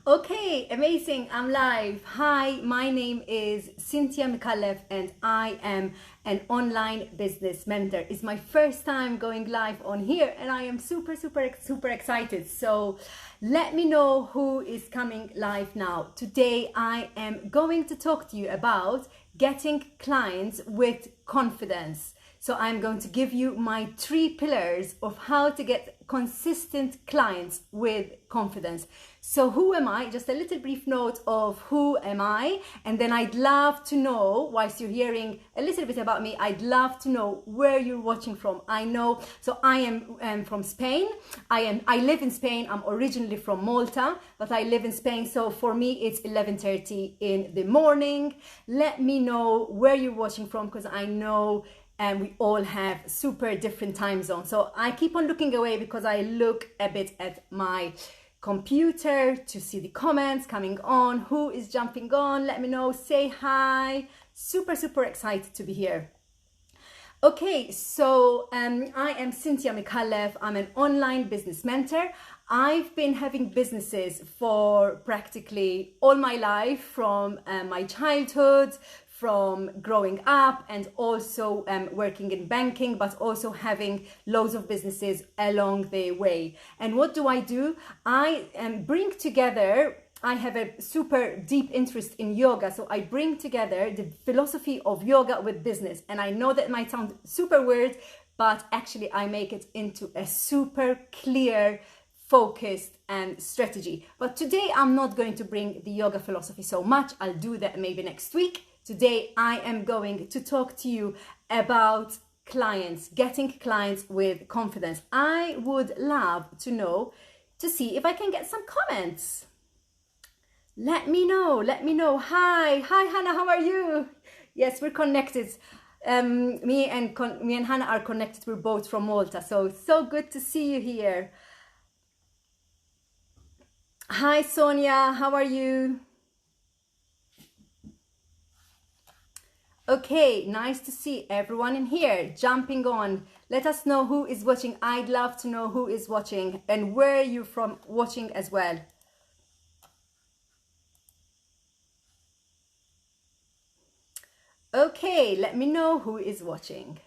Okay, amazing. I'm live. Hi, my name is Cynthia Micallef and I am an online business mentor. It's my first time going live on here and I am super excited. So let me know who is coming live now. Today I am going to talk to you about getting clients with confidence. So I'm going to give you my 3 pillars of how to get consistent clients with confidence. So who am I? Just a little brief note of who am I, and then I'd love to know, whilst you're hearing a little bit about me, I'd love to know where you're watching from. I know, so I am from Spain. I live in Spain. I'm originally from Malta, but I live in Spain. So for me, it's 11:30 in the morning. Let me know where you're watching from, because I know and we all have super different time zones. So I keep on looking away because I look a bit at my computer to see the comments coming on. Who is jumping on? Let me know, say hi. Super excited to be here. Okay, so I am Cynthia Micallef. I'm an online business mentor. I've been having businesses for practically all my life, from my childhood, from growing up, and also working in banking, but also having loads of businesses along the way. And what do? I bring together, I have a super deep interest in yoga, so I bring together the philosophy of yoga with business. And I know that might sound super weird, but actually I make it into a super clear, focused strategy. But today I'm not going to bring the yoga philosophy so much. I'll do that maybe next week. Today I am going to talk to you about clients, getting clients with confidence. I would love to know, to see if I can get some comments. Let me know. Hi Hannah, how are you? Yes, we're connected. Me and Hannah are connected. We're both from Malta, so good to see you here. Hi Sonia, how are you? Okay, nice to see everyone in here jumping on. Let us know who is watching. I'd love to know who is watching and where you're from watching as well. Okay, let me know who is watching.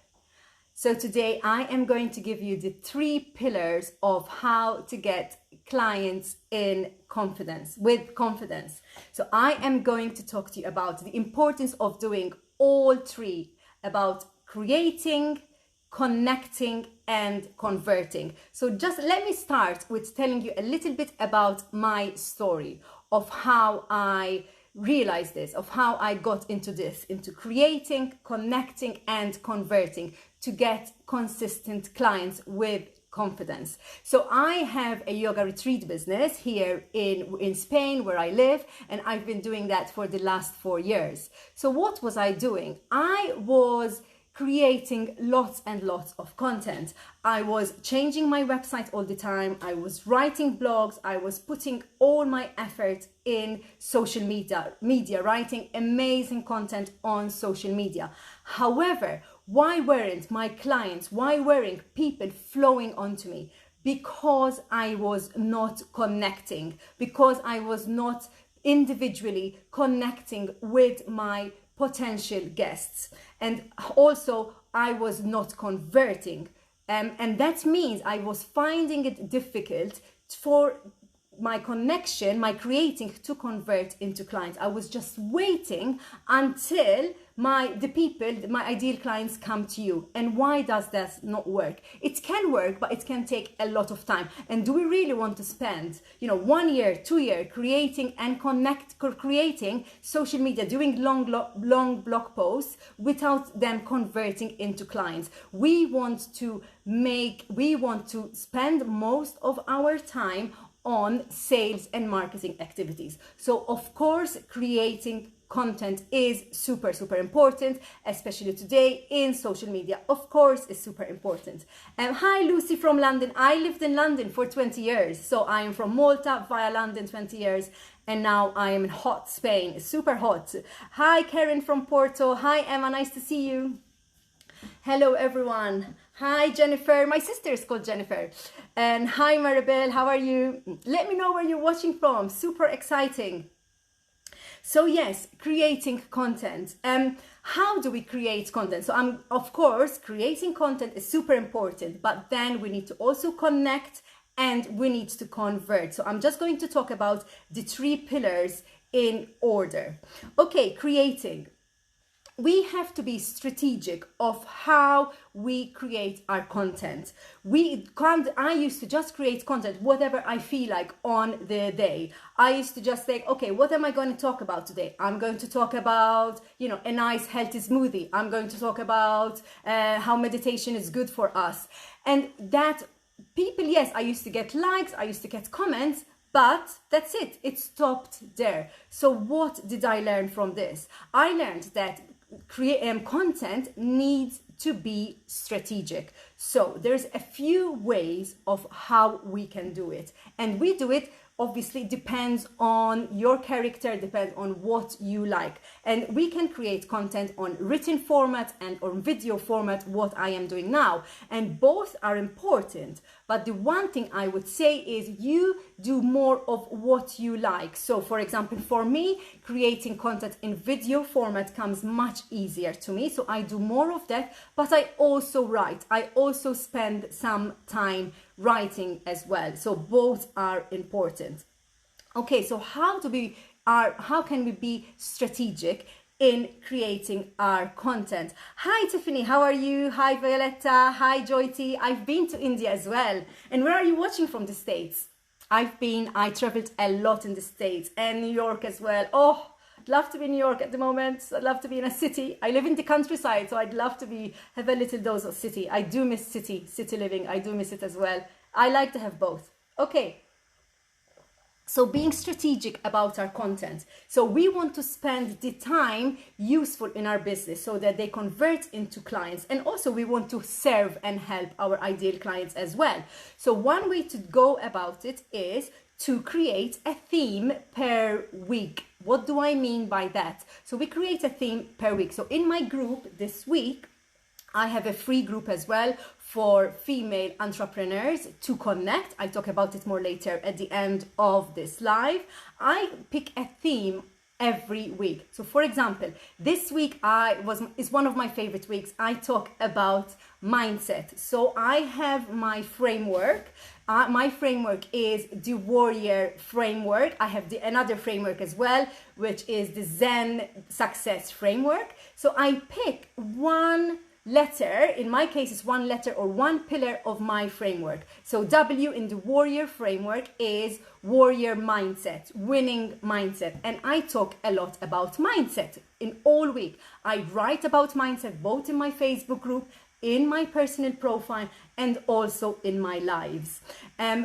So today I am going to give you the 3 pillars of how to get clients in confidence, with confidence. So I am going to talk to you about the importance of doing all 3, about creating, connecting, and converting. So just let me start with telling you a little bit about my story of how I realized this, of how I got into this, into creating, connecting, and converting to get consistent clients with confidence. So I have a yoga retreat business here in Spain, where I live, and I've been doing that for the last 4 years. So what was I doing? I was creating lots and lots of content. I was changing my website all the time. I was writing blogs. I was putting all my effort in social media, writing amazing content on social media. However, why weren't my clients, why weren't people flowing onto me? Because I was not connecting, because I was not individually connecting with my potential guests, and also I was not converting, and that means I was finding it difficult for my connection, my creating, to convert into clients. I was just waiting until my ideal clients come to you. And why does that not work? It can work, but it can take a lot of time. And do we really want to spend 1 year, 2 years creating and creating social media, doing long blog posts without them converting into clients? We want to spend most of our time on sales and marketing activities. So of course, creating content is super important, especially today in social media. Of course, is super important. Hi Lucy from London. I lived in London for 20 years. So I am from Malta via London 20 years. And now I am in hot Spain, super hot. Hi Karen from Porto. Hi Emma, nice to see you. Hello everyone. Hi Jennifer, my sister is called Jennifer. And hi Maribel, how are you? Let me know where you're watching from. Super exciting. So yes, creating content. How do we create content? So of course, creating content is super important, but then we need to also connect and we need to convert. So I'm just going to talk about the 3 pillars in order. Okay, creating. We have to be strategic of how we create our content. I used to just create content, whatever I feel like on the day. I used to just think, okay, what am I going to talk about today? I'm going to talk about, a nice healthy smoothie. I'm going to talk about how meditation is good for us. And that people, yes, I used to get likes, I used to get comments, but that's it. It stopped there. So what did I learn from this? I learned that content needs to be strategic. So there's a few ways of how we can do it. And we do it, obviously depends on your character, depends on what you like. And we can create content on written format and on video format, what I am doing now. And both are important. But the one thing I would say is you do more of what you like. So for example, for me, creating content in video format comes much easier to me. So I do more of that, but I also write. I also spend some time writing as well. So both are important. Okay, so how can we be strategic in creating our content? Hi Tiffany, how are you? Hi Violetta, hi Joyty. I've been to India as well. And where are you watching from the States? I traveled a lot in the States and New York as well. Oh, I'd love to be in New York at the moment. I'd love to be in a city. I live in the countryside, so I'd love to have a little dose of city. I do miss city living. I do miss it as well. I like to have both. Okay. So being strategic about our content. So we want to spend the time useful in our business so that they convert into clients. And also we want to serve and help our ideal clients as well. So one way to go about it is to create a theme per week. What do I mean by that? So we create a theme per week. So in my group this week, I have a free group as well for female entrepreneurs to connect. I talk about it more later at the end of this live. I pick a theme every week. So for example, this week is one of my favorite weeks. I talk about mindset. So I have my framework. My framework is the warrior framework. I have another framework as well, which is the Zen success framework. So I pick one letter, in my case it's one letter or one pillar of my framework. So W in the warrior framework is warrior mindset, winning mindset. And I talk a lot about mindset in all week. I write about mindset both in my Facebook group, in my personal profile, and also in my lives.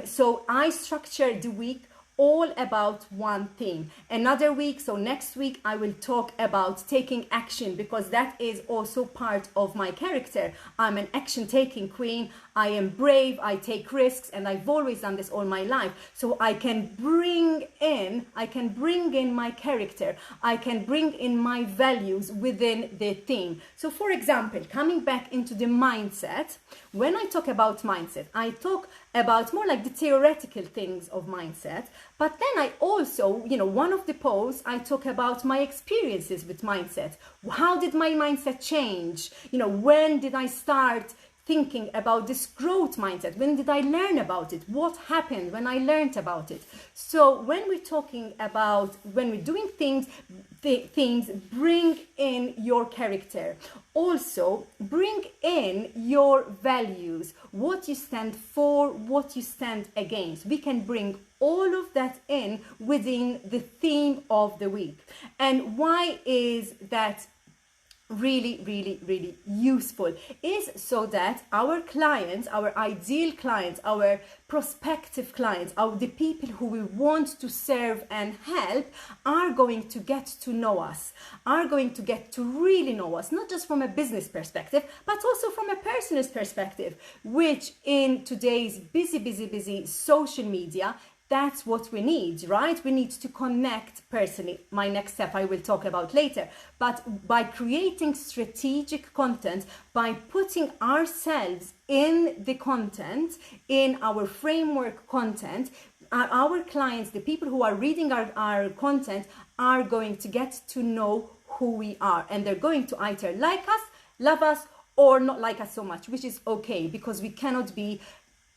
So I structure the week all about one thing. Another week, so next week, I will talk about taking action, because that is also part of my character. I'm an action-taking queen. I am brave, I take risks, and I've always done this all my life. So I can bring in my character. I can bring in my values within the theme. So for example, coming back into the mindset, when I talk about mindset, I talk about more like the theoretical things of mindset, but then I also, one of the posts, I talk about my experiences with mindset. How did my mindset change? When did I start thinking about this growth mindset? When did I learn about it? What happened when I learned about it? So when we're doing things, bring in your character. Also, bring in your values, what you stand for, what you stand against. We can bring all of that in within the theme of the week. And why is that really, really, really useful? Is so that our clients, our ideal clients, our prospective clients, the people who we want to serve and help are going to get to know us, are going to get to really know us, not just from a business perspective, but also from a personal perspective, which in today's busy social media That's what we need, right? We need to connect personally. My next step I will talk about later. But by creating strategic content, by putting ourselves in the content, in our framework content, our clients, the people who are reading our content, are going to get to know who we are. And they're going to either like us, love us, or not like us so much, which is okay, because we cannot be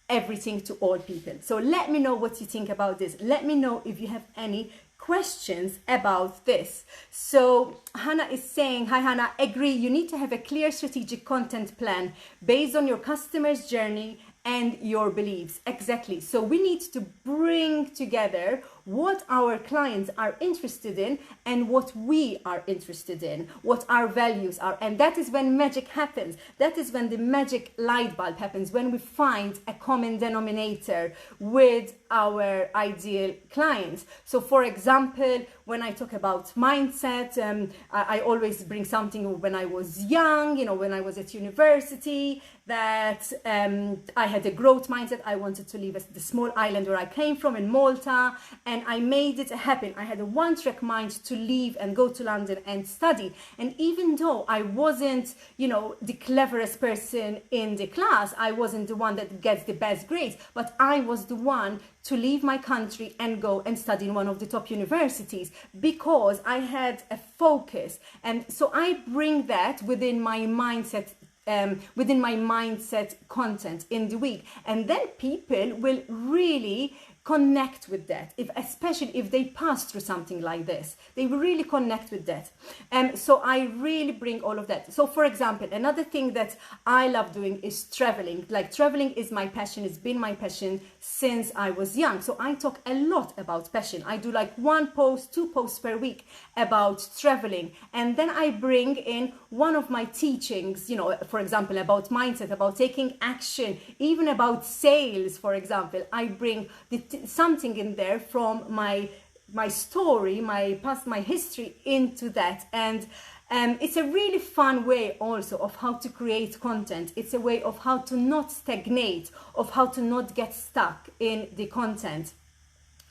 everything to all people. So let me know what you think about this. Let me know if you have any questions about this. So Hannah is saying, hi Hannah, agree, you need to have a clear strategic content plan based on your customer's journey and your beliefs. Exactly. So we need to bring together what our clients are interested in and what we are interested in, what our values are. And that is when magic happens. That is when the magic light bulb happens, when we find a common denominator with our ideal clients. So for example, when I talk about mindset, I always bring something when I was young, when I was at university, that I had a growth mindset. I wanted to leave the small island where I came from in Malta, and I made it happen. I had a one-track mind to leave and go to London and study. And even though I wasn't, the cleverest person in the class, I wasn't the one that gets the best grades, but I was the one to leave my country and go and study in one of the top universities because I had a focus. And so I bring that within my mindset content in the week, and then people will really connect with that, especially if they pass through something like this. They will really connect with that. So I really bring all of that. So for example, another thing that I love doing is traveling. Like, traveling is my passion. It's been my passion since I was young. So I talk a lot about passion. I do like 1 post, 2 posts per week about traveling. And then I bring in one of my teachings, for example, about mindset, about taking action, even about sales, for example. I bring something in there from my story, my past, my history into that. And it's a really fun way also of how to create content. It's a way of how to not stagnate, of how to not get stuck in the content.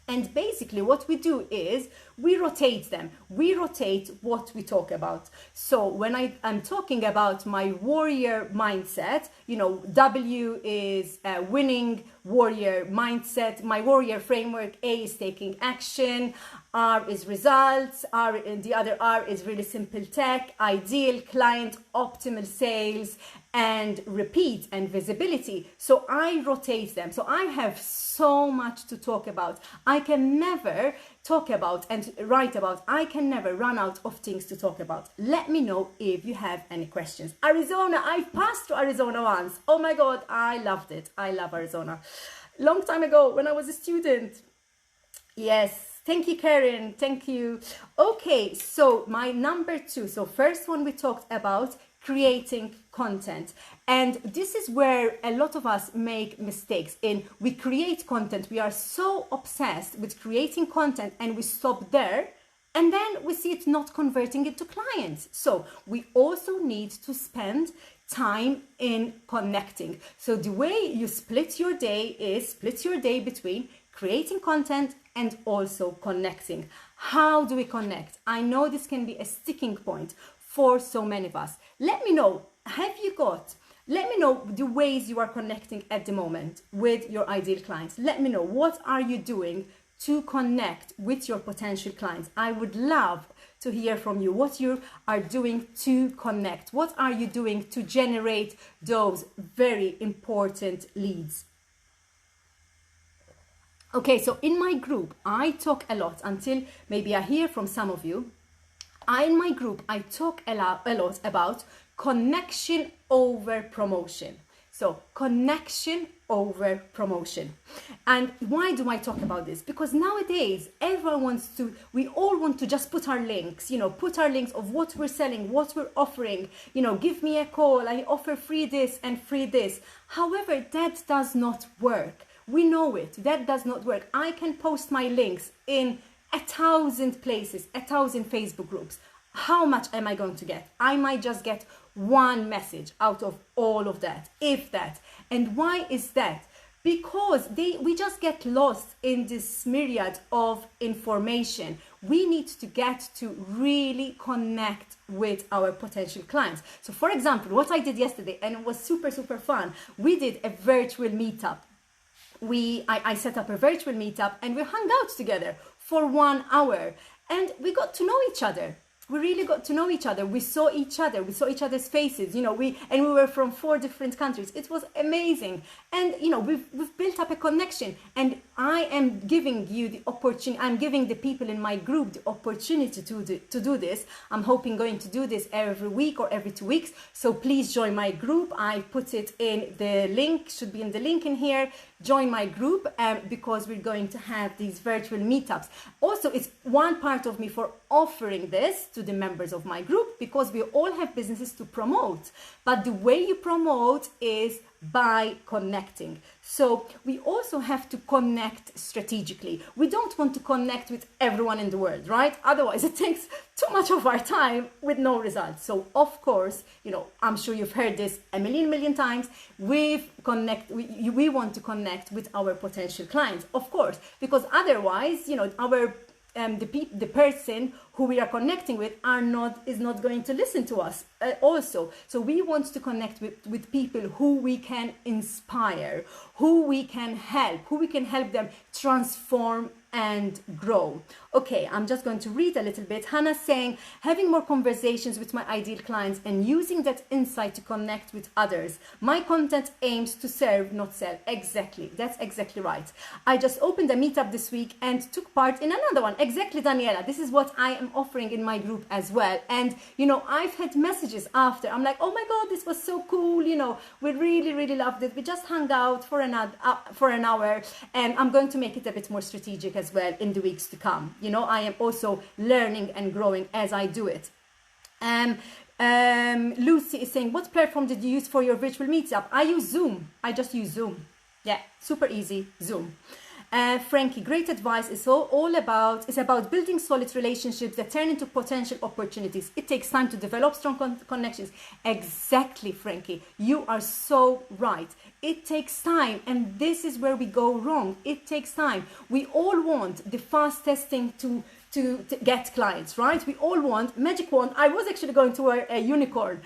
And basically what we do is we rotate them. We rotate what we talk about. So when I'm talking about my warrior mindset, W is winning warrior mindset. My warrior framework, A is taking action, R is results, the other R is really simple tech, ideal client, optimal sales, and repeat and visibility. So I rotate them. So I have so much to talk about. I can never talk about and write about. I can never run out of things to talk about. Let me know if you have any questions. Arizona, I've passed through Arizona once. Oh my God, I loved it. I love Arizona. Long time ago when I was a student. Yes. Thank you, Karen. Thank you. Okay, so my number 2. So first one, we talked about creating content. And this is where a lot of us make mistakes in. We create content. We are so obsessed with creating content and we stop there. And then we see it not converting into clients. So we also need to spend time in connecting. So the way you split your day is split your day between creating content and also connecting. How do we connect? I know this can be a sticking point for so many of us. Let me know, let me know the ways you are connecting at the moment with your ideal clients. Let me know, what are you doing to connect with your potential clients? I would love to hear from you what you are doing to connect. What are you doing to generate those very important leads? Okay, so in my group, I talk a lot until maybe I hear from some of you. In my group, I talk a lot about connection over promotion. So connection over promotion. And why do I talk about this? Because nowadays, we all want to just put our links, put our links of what we're selling, what we're offering, give me a call, I offer free this and free this. However, that does not work. We know it. That does not work. I can post my links in 1,000 places, 1,000 Facebook groups. How much am I going to get? I might just get one message out of all of that, if that. And why is that? because we just get lost in this myriad of information. We need to get to really connect with our potential clients. So for example, what I did yesterday, and it was super fun, we did a virtual meetup. I set up a virtual meetup and we hung out together for 1 hour and we got to know each other. We really got to know each other. We saw each other. We saw each other's faces. You know, we were from 4 different countries. It was amazing. And you know, we've built up a connection. And I am giving you the opportunity. I'm giving the people in my group the opportunity to do this. I'm hoping going to do this every week or every 2 weeks. So please join my group. I put it in the link. Should be in the link in here. Join my group because we're going to have these virtual meetups. Also, it's one part of me for offering this to the members of my group because we all have businesses to promote. But the way you promote is by connecting. So we also have to connect strategically. We don't want to connect with everyone in the world, right? Otherwise it takes too much of our time with no results. So of course, you know, I'm sure you've heard this a million times. We want to connect with our potential clients, of course, because otherwise, you know, our the person who we are connecting with is not going to listen to us also. So we want to connect with people who we can inspire, who we can help them transform and grow. Okay, I'm just going to read a little bit. Hannah's saying, having more conversations with my ideal clients and using that insight to connect with others. My content aims to serve, not sell. Exactly, that's exactly right. I just opened a meetup this week and took part in another one. Exactly, Daniela. This is what I am offering in my group as well. And you know, I've had messages after. I'm like, oh my God, this was so cool. You know, we really loved it. We just hung out for an hour, and I'm going to make it a bit more strategic as well in the weeks to come. You know, I am also learning and growing as I do it. Lucy is saying, what platform did you use for your virtual meetup? I use Zoom. I just use Zoom. Yeah, super easy, Zoom. Frankie, great advice. It's about building solid relationships that turn into potential opportunities. It takes time to develop strong connections. Exactly, Frankie. You are so right. It takes time, and this is where we go wrong. It takes time. We all want the fastest thing to get clients, right? We all want magic wand. I was actually going to wear a unicorn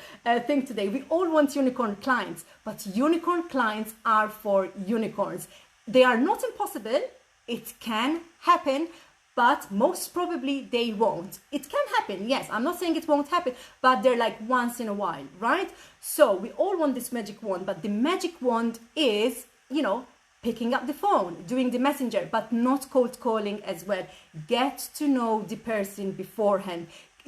thing today. We all want unicorn clients, but unicorn clients are for unicorns. They are not impossible. It can happen, but most probably they won't. It can happen, yes. I'm not saying it won't happen, but they're like once in a while, right? So we all want this magic wand, but the magic wand is, you know, picking up the phone, doing the messenger, but not cold calling as well. Get to know the person beforehand.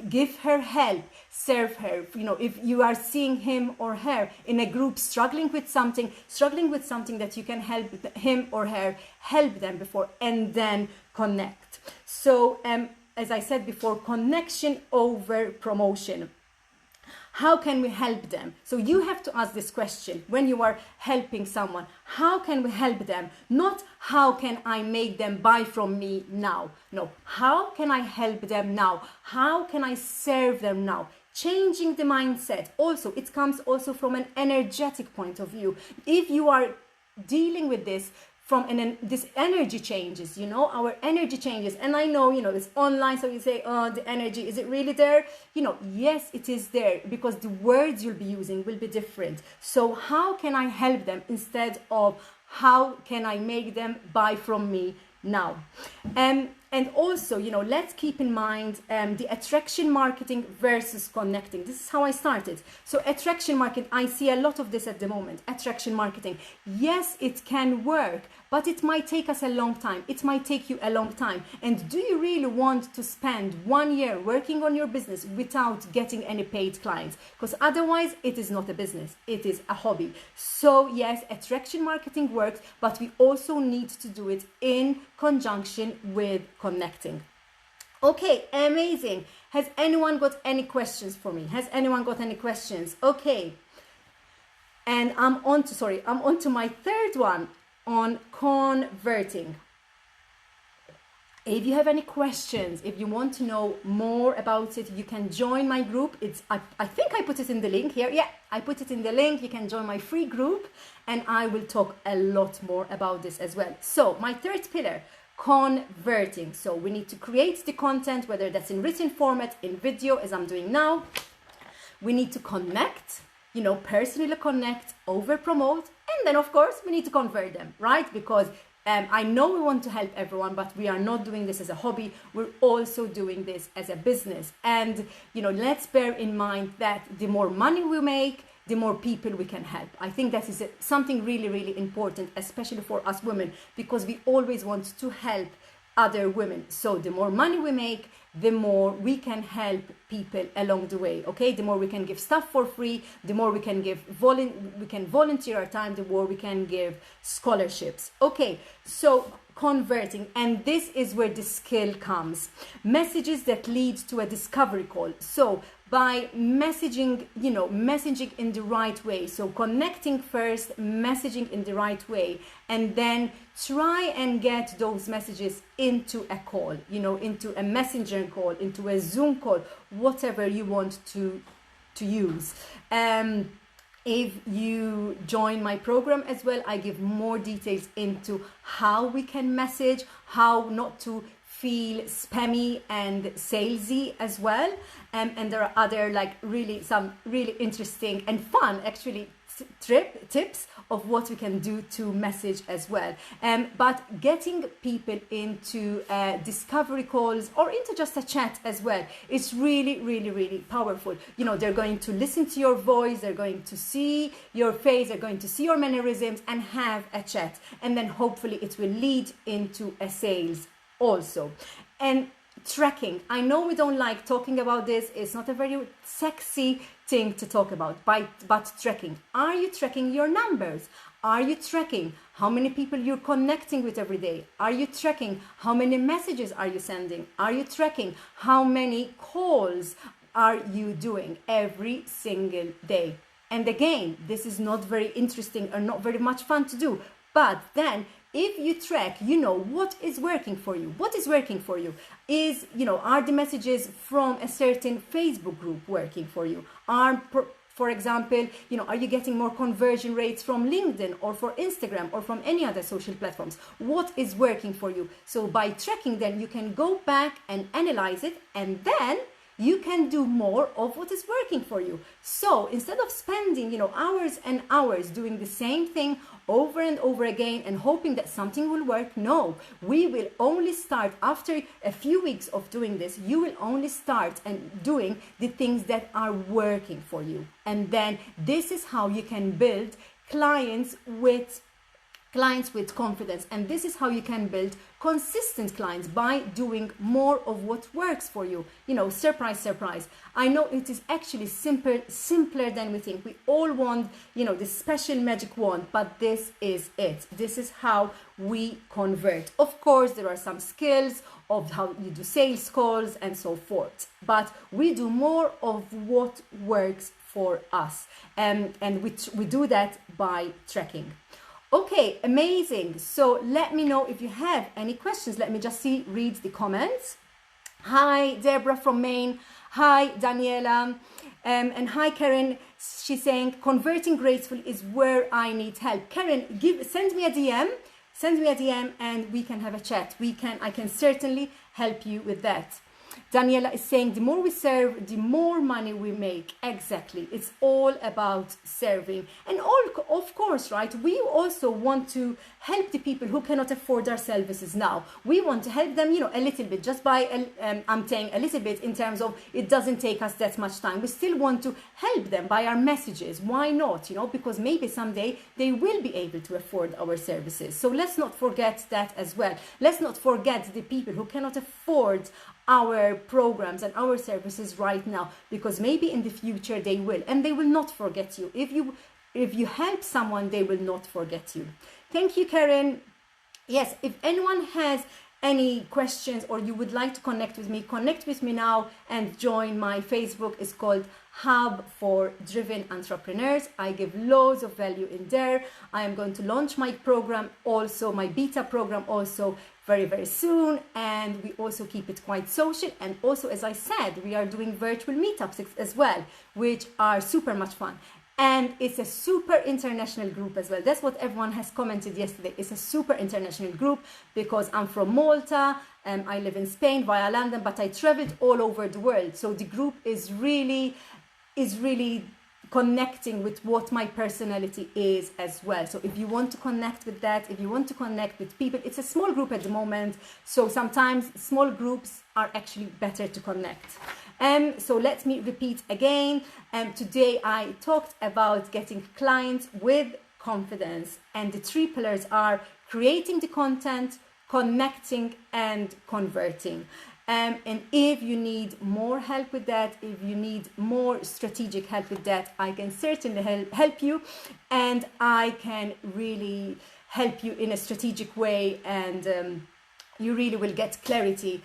Give her help, serve her. You know, if you are seeing him or her in a group struggling with something that you can help him or her, help them before and then connect. So as I said before, connection over promotion. How can we help them? So you have to ask this question when you are helping someone. How can we help them? Not how can I make them buy from me now? No, how can I help them now? How can I serve them now? Changing the mindset. Also, it comes also from an energetic point of view. If you are dealing with this this energy changes, you know, our energy changes. And I know, you know, it's online, so you say, oh, the energy, is it really there? You know, yes, it is there, because the words you'll be using will be different. So how can I help them instead of how can I make them buy from me now? And also, you know, let's keep in mind the attraction marketing versus connecting. This is how I started. So attraction marketing, I see a lot of this at the moment. Attraction marketing, yes, it can work, but it might take us a long time. It might take you a long time. And do you really want to spend 1 year working on your business without getting any paid clients? Because otherwise it is not a business, it is a hobby. So yes, attraction marketing works, but we also need to do it in conjunction with connecting. Okay, amazing. Has anyone got any questions for me? Has anyone got any questions? Okay. And I'm on to my third one on converting. If you have any questions, if you want to know more about it, you can join my group. I think I put it in the link here. Yeah, I put it in the link. You can join my free group, and I will talk a lot more about this as well. So my third pillar, converting. So we need to create the content, whether that's in written format, in video, as I'm doing now. We need to connect, personally connect, over promote, and then of course we need to convert them, right? Because I know we want to help everyone, but we are not doing this as a hobby. We're also doing this as a business. And, let's bear in mind that the more money we make, the more people we can help. I think that is something really, really important, especially for us women, because we always want to help other women. So the more money we make, the more we can help people along the way, okay? The more we can give stuff for free, the more we can give we can volunteer our time, the more we can give scholarships. Okay, so converting, and this is where the skill comes. Messages that lead to a discovery call. So by messaging, messaging in the right way. So connecting first, messaging in the right way, and then try and get those messages into a call, into a messenger call, into a Zoom call, whatever you want to use. If you join my program as well, I give more details into how we can message, how not to feel spammy and salesy as well. And there are other some really interesting and fun actually tips of what we can do to message as well. But getting people into discovery calls or into just a chat as well, it's really, really, really powerful. They're going to listen to your voice, they're going to see your face, they're going to see your mannerisms and have a chat. And then hopefully it will lead into a sales also. And tracking, I know we don't like talking about this, it's not a very sexy thing to talk about, but tracking. Are you tracking your numbers? Are you tracking how many people you're connecting with every day? Are you tracking how many messages are you sending? Are you tracking how many calls are you doing every single day? And again, this is not very interesting or not very much fun to do, but then if you track, what is working for you. What is working for you is, are the messages from a certain Facebook group working for you? For example, are you getting more conversion rates from LinkedIn or for Instagram or from any other social platforms? What is working for you? So by tracking, then you can go back and analyze it, and then you can do more of what is working for you. So instead of spending, hours and hours doing the same thing over and over again and hoping that something will work, no, we will only start after a few weeks of doing this. You will only start and doing the things that are working for you. And then this is how you can build clients with confidence, and this is how you can build consistent clients, by doing more of what works for you. Surprise, I know it is actually simpler than we think. We all want this special magic wand, but this is it. This is how we convert. Of course, there are some skills of how you do sales calls and so forth, but we do more of what works for us, and we do that by tracking. Okay, amazing. So let me know if you have any questions. Let me just read the comments. Hi, Deborah from Maine. Hi, Daniela. And hi, Karen. She's saying, converting graceful is where I need help. Karen, send me a DM. Send me a DM and we can have a chat. I can certainly help you with that. Daniela is saying, the more we serve, the more money we make. Exactly. It's all about serving. And of course, right, we also want to help the people who cannot afford our services now. We want to help them, a little bit, just by, I'm saying a little bit in terms of it doesn't take us that much time. We still want to help them by our messages. Why not? Because maybe someday they will be able to afford our services. So let's not forget that as well. Let's not forget the people who cannot afford our programs and our services right now, because maybe in the future they will, and they will not forget you. If you help someone, they will not forget you. Thank you, Karen. Yes, if anyone has any questions or you would like to connect with me now and join my Facebook. It's called Hub for Driven Entrepreneurs. I give loads of value in there. I am going to launch my program also, my beta program also very, very soon. And we also keep it quite social. And also, as I said, we are doing virtual meetups as well, which are super much fun. And it's a super international group as well. That's what everyone has commented yesterday. It's a super international group because I'm from Malta, I live in Spain via London, but I traveled all over the world. So the group is really connecting with what my personality is as well. So if you want to connect with that, if you want to connect with people, it's a small group at the moment. So sometimes small groups are actually better to connect. So let me repeat again. Today I talked about getting clients with confidence, and the 3 pillars are creating the content, connecting, and converting. And if you need more help with that, if you need more strategic help with that, I can certainly help you, and I can really help you in a strategic way, and you really will get clarity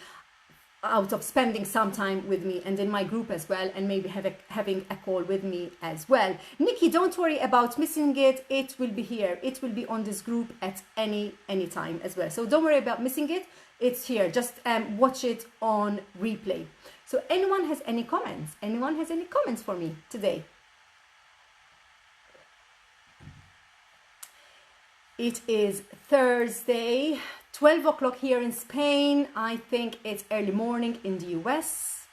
out of spending some time with me and in my group as well, and maybe having a call with me as well. Nikki, don't worry about missing it. It will be here. It will be on this group at any time as well. So don't worry about missing it. It's here. Just watch it on replay. So anyone has any comments? Anyone has any comments for me today? It is Thursday, 12 o'clock here in Spain. I think it's early morning in the US.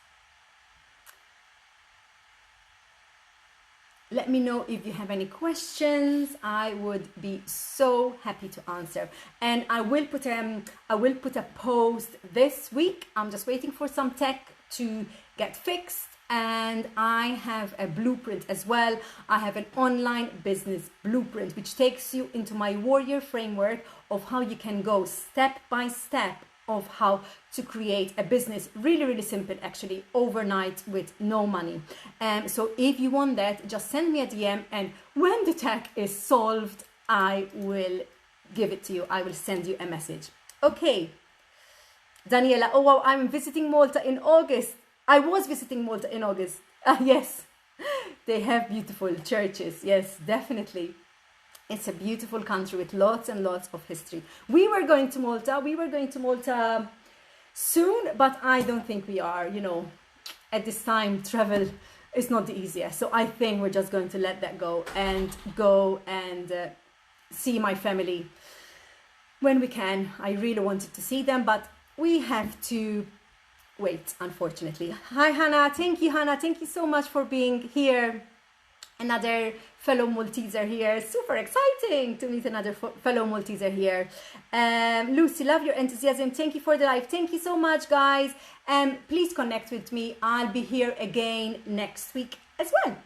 Let me know if you have any questions. I would be so happy to answer. And I will put a post this week. I'm just waiting for some tech to get fixed. And I have a blueprint as well. I have an online business blueprint, which takes you into my warrior framework of how you can go step by step of how to create a business. Really, really simple, actually, overnight with no money. So if you want that, just send me a DM. And when the tech is solved, I will give it to you. I will send you a message. Okay. Daniela, oh, wow, I'm visiting Malta in August. I was visiting Malta in August. Yes, they have beautiful churches. Yes, definitely. It's a beautiful country with lots and lots of history. We were going to Malta soon, but I don't think we are, at this time, travel is not the easiest. So I think we're just going to let that go and see my family when we can. I really wanted to see them, but we have to wait, unfortunately. Hi, Hannah. Thank you, Hannah. Thank you so much for being here. Another fellow Malteser here. Super exciting to meet another fellow Malteser here. Lucy, love your enthusiasm. Thank you for the live. Thank you so much, guys. Please connect with me. I'll be here again next week as well.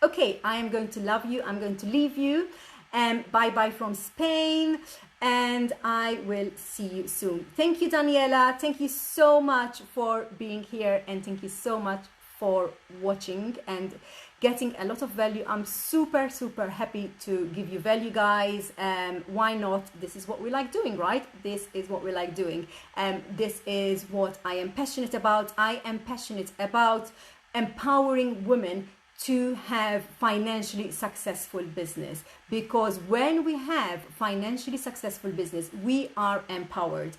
Okay, I am going to love you. I'm going to leave you. Bye-bye from Spain. And I will see you soon. Thank you, Daniela. Thank you so much for being here. And thank you so much for watching and getting a lot of value. I'm super, super happy to give you value, guys. Why not? This is what we like doing, right? This is what we like doing. This is what I am passionate about. I am passionate about empowering women to have financially successful business, because when we have financially successful business, we are empowered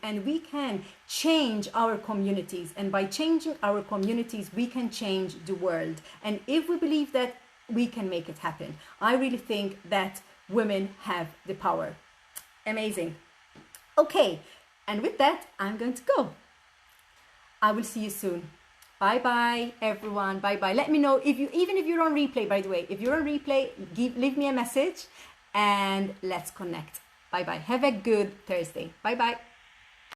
and we can change our communities, and by changing our communities we can change the world. And if we believe that, we can make it happen. I really think that women have the power. Amazing. Okay, and with that, I'm going to go. I will see you soon. Bye-bye, everyone. Bye-bye. Let me know even if you're on replay, by the way. If you're on replay, leave me a message and let's connect. Bye-bye. Have a good Thursday. Bye-bye.